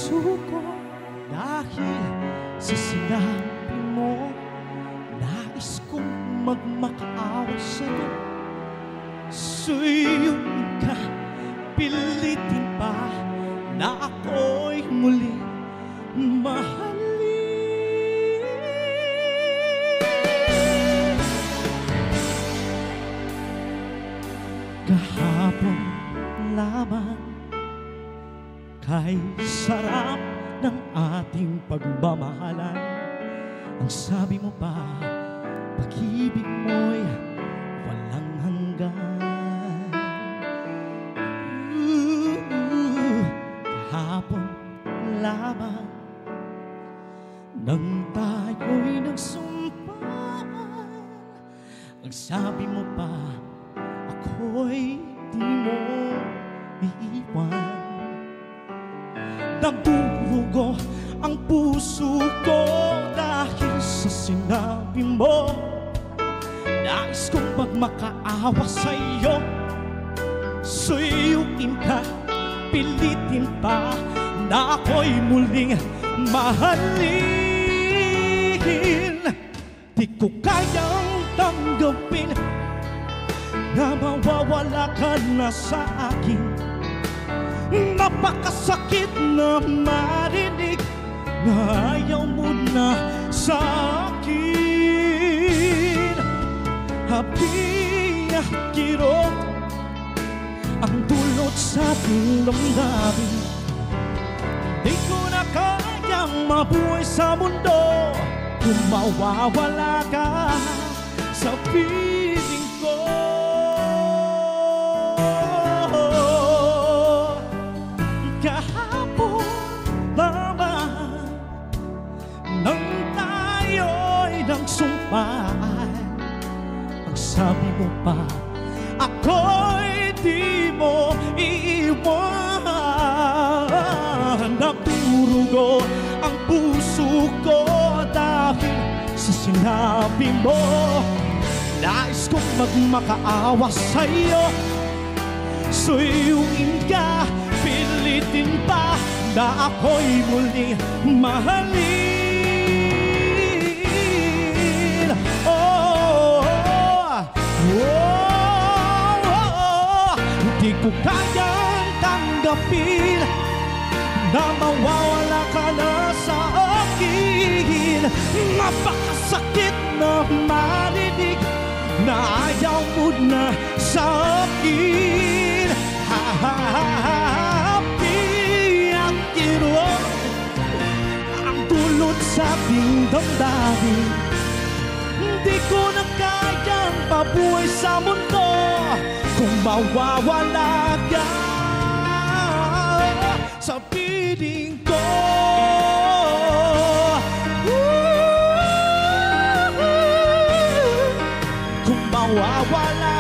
puso ko dahil sa sinabi mo. Nais kong magmakaawa sa'yo. Suyuin ka, pilitin pa na ako'y muli mahalin. Kahapon lamang kay sarap ng ating pagmamahalan. Ang sabi mo pa, pag-ibig mo'y walang hanggan. Kahapon lamang nang tayo'y nagsumpaan. Ang sabi mo pa, ako'y di mo iiwan. Nagdurugo ang puso ko dahil sa sinabi mo. Nais kong magmakaawa sa'yo. Suyuin ka, pilitin pa na ako'y muling mahalin. Di ko kayang tanggapin na mawawala ka na sa akin. Napakasakit na marinig na ayaw mo na sa akin. Habi at kirot ang dulot sa ating damdamin. Di ko na kayang mabuhay sa mundo kung mawawala ka sa piling ko. Kahapon lamang nang tayo'y nagsumpaan. Ang sabi mo pa, ako'y di mo iiwan. Nagdurugo ang puso ko dahil sa sinabi mo. Nais kong magmakaawa sa'yo. Suyuin ka, pilitin pa na ako'y muling mahalin. Di ko kayang tanggapin na mawawala ka na sa akin. Napakasakit na marinig na ayaw mo na sa akin. Happy at kirot ang dulot sa ating damdamin. Di ko na kayang mabuhay sa mundo kung mawawala ka sa piling ko. Kung mawawala